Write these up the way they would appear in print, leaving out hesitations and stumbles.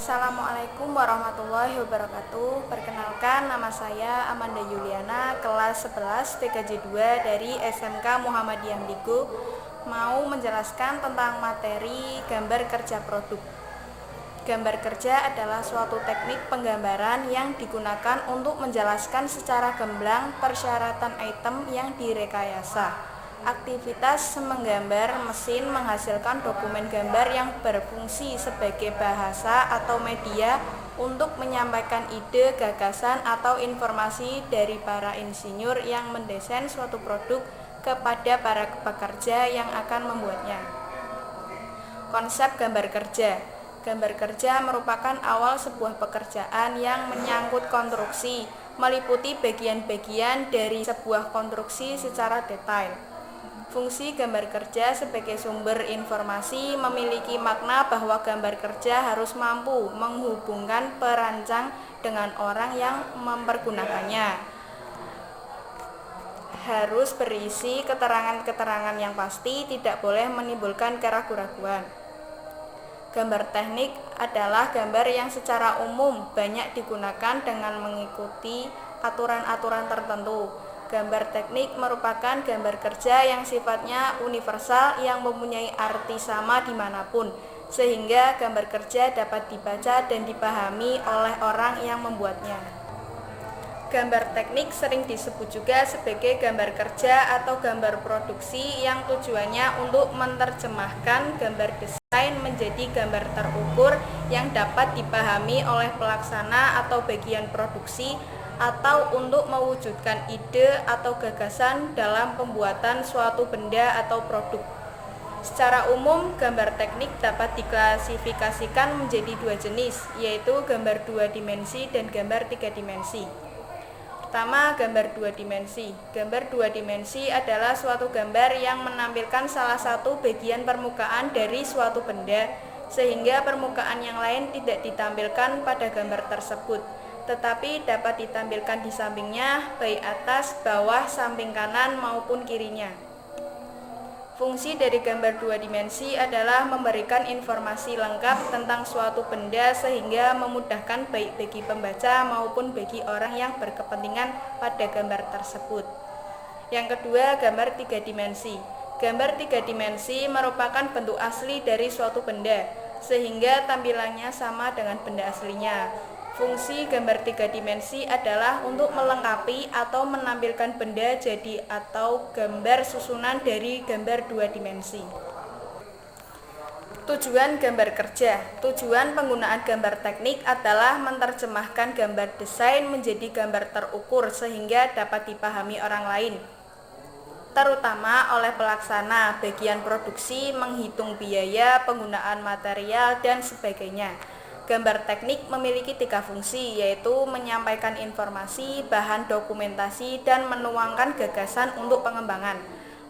Assalamualaikum warahmatullahi wabarakatuh. Perkenalkan, nama saya Amanda Yuliana, kelas 11 TKJ2 dari SMK Muhammadiyah Digo, mau menjelaskan tentang materi gambar kerja produk. Gambar kerja adalah suatu teknik penggambaran yang digunakan untuk menjelaskan secara gamblang persyaratan item yang direkayasa. Aktivitas menggambar mesin menghasilkan dokumen gambar yang berfungsi sebagai bahasa atau media untuk menyampaikan ide, gagasan, atau informasi dari para insinyur yang mendesain suatu produk kepada para pekerja yang akan membuatnya. Konsep gambar kerja. Gambar kerja merupakan awal sebuah pekerjaan yang menyangkut konstruksi, meliputi bagian-bagian dari sebuah konstruksi secara detail. Fungsi gambar kerja sebagai sumber informasi memiliki makna bahwa gambar kerja harus mampu menghubungkan perancang dengan orang yang mempergunakannya. Harus berisi keterangan-keterangan yang pasti, tidak boleh menimbulkan keraguan-raguan. Gambar teknik adalah gambar yang secara umum banyak digunakan dengan mengikuti aturan-aturan tertentu. Gambar teknik merupakan gambar kerja yang sifatnya universal yang mempunyai arti sama dimanapun, sehingga gambar kerja dapat dibaca dan dipahami oleh orang yang membuatnya. Gambar teknik sering disebut juga sebagai gambar kerja atau gambar produksi yang tujuannya untuk menerjemahkan gambar desain menjadi gambar terukur yang dapat dipahami oleh pelaksana atau bagian produksi, atau untuk mewujudkan ide atau gagasan dalam pembuatan suatu benda atau produk. Secara umum, gambar teknik dapat diklasifikasikan menjadi dua jenis, yaitu gambar dua dimensi dan gambar tiga dimensi. Pertama, gambar dua dimensi. Gambar dua dimensi adalah suatu gambar yang menampilkan salah satu bagian permukaan dari suatu benda, sehingga permukaan yang lain tidak ditampilkan pada gambar tersebut, tetapi dapat ditampilkan di sampingnya, baik atas, bawah, samping kanan maupun kirinya. Fungsi dari gambar dua dimensi adalah memberikan informasi lengkap tentang suatu benda sehingga memudahkan baik bagi pembaca maupun bagi orang yang berkepentingan pada gambar tersebut. Yang kedua, gambar tiga dimensi. Gambar tiga dimensi merupakan bentuk asli dari suatu benda, sehingga tampilannya sama dengan benda aslinya. Fungsi gambar tiga dimensi adalah untuk melengkapi atau menampilkan benda jadi atau gambar susunan dari gambar dua dimensi. Tujuan gambar kerja. Tujuan penggunaan gambar teknik adalah menerjemahkan gambar desain menjadi gambar terukur sehingga dapat dipahami orang lain, terutama oleh pelaksana, bagian produksi, menghitung biaya, penggunaan material, dan sebagainya. Gambar teknik memiliki tiga fungsi, yaitu menyampaikan informasi, bahan dokumentasi, dan menuangkan gagasan untuk pengembangan.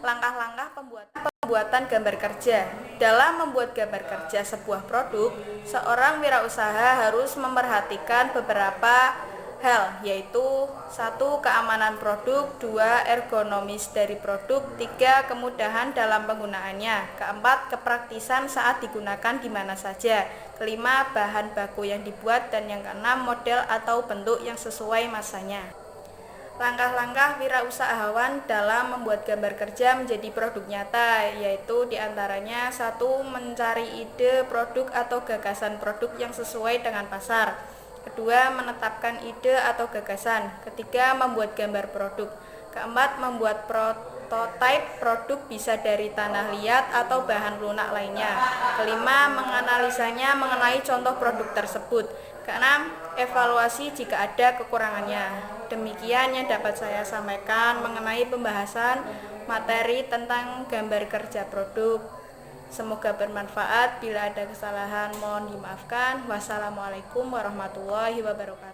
Langkah-langkah pembuatan gambar kerja. Dalam membuat gambar kerja sebuah produk, seorang wirausaha harus memperhatikan beberapa hal, yaitu 1. Keamanan produk, 2. Ergonomis dari produk, 3. Kemudahan dalam penggunaannya, 4. Kepraktisan saat digunakan di mana saja, 5. Bahan baku yang dibuat, dan yang keenam, model atau bentuk yang sesuai masanya. Langkah-langkah wirausahawan dalam membuat gambar kerja menjadi produk nyata, yaitu diantaranya 1. Mencari ide produk atau gagasan produk yang sesuai dengan pasar. 2. Menetapkan ide atau gagasan. 3. Membuat gambar produk. 4. Membuat prototipe produk bisa dari tanah liat atau bahan lunak lainnya. 5. Menganalisanya mengenai contoh produk tersebut. 6. Evaluasi jika ada kekurangannya. Demikian yang dapat saya sampaikan mengenai pembahasan materi tentang gambar kerja produk. Semoga bermanfaat. Bila ada kesalahan mohon dimaafkan. Wassalamualaikum warahmatullahi wabarakatuh.